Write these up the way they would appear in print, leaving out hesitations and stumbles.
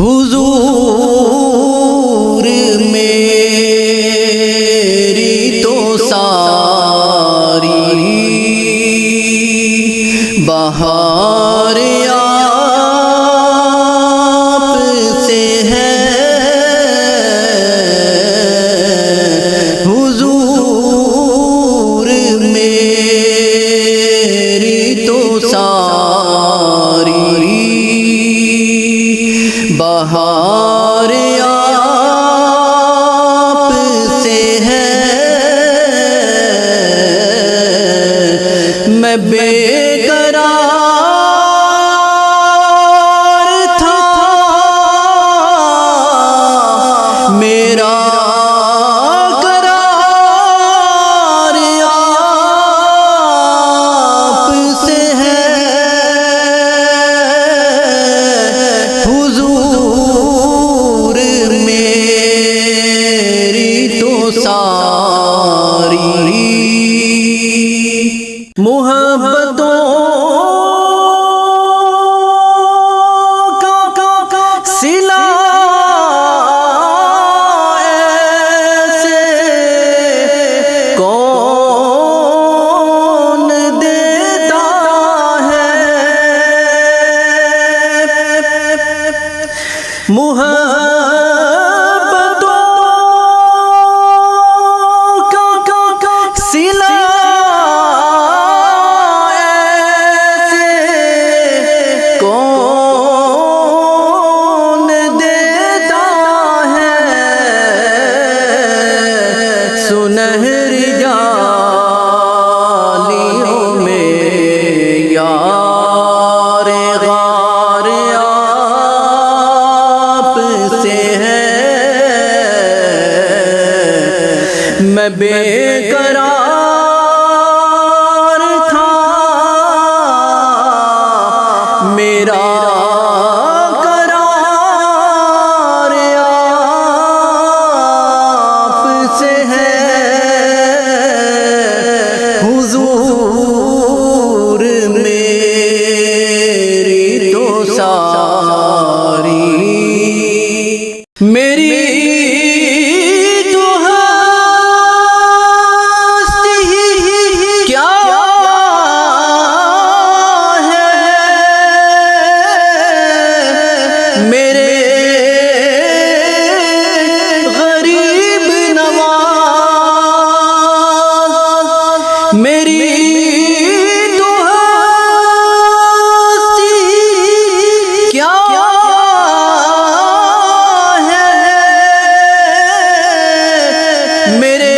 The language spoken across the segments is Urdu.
حضور میری تو ساری بہار آپ سے ہے، حضور میری تو ساری بہار آپ سے ہے، میں بے قرار تھا، میرا قرار آپ سے ہے، حضور میری تو ساری محبتوں کا صلہ ایسے کون دیتا ہے، محبتوں کا صلہ سنہری جالیوں میں یار غار آپ سے ہے، میں بے قرار تھا، میرا قرار آپ سے ہے، حضور میری تو ساری میری تو ہستی کیا ہے، میرے غریب نواز، میری تو ہستی کیا ہے، میرے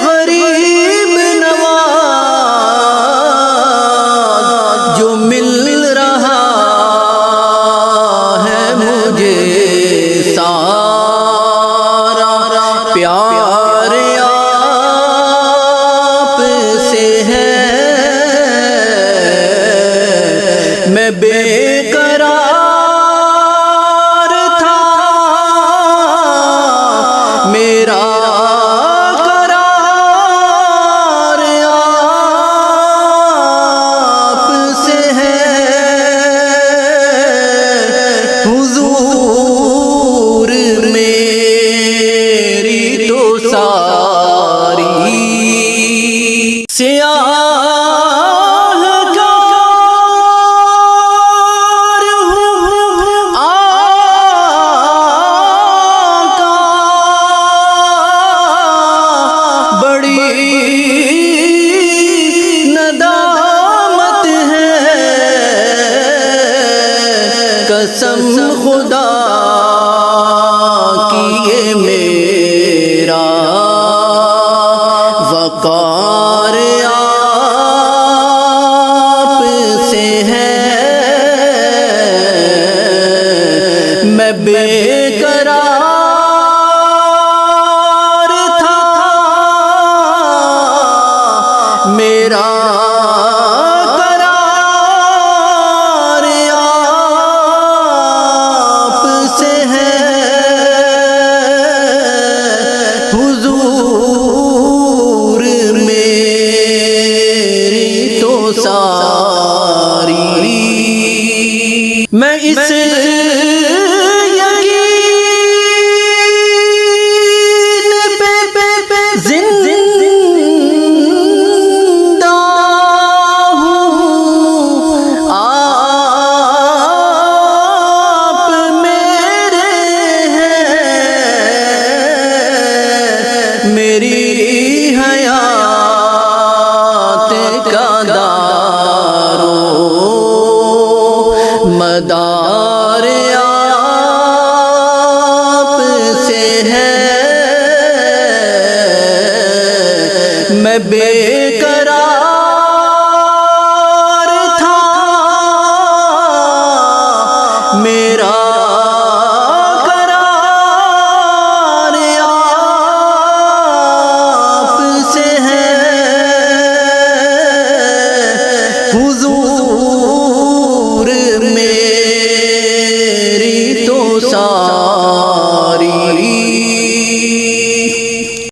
غریب نواز، جو مل رہا ہے مجھے سارا پیار آپ سے ہے، میں بے قرار تھا، میرا قرار آپ سے ہے، حضور میری تو ساری سیاہ قسم خدا کی یہ میرا وقار آپ سے ہے، میں بے قرار تھا، میرا ساری میں اس یقین پہ زندہ ہوں آپ میرے ہیں میری حیات کا دارو مدار آپ سے ہے میں بے قرار تھا میرا قرار آپ سے ہے حضور میری تو ساری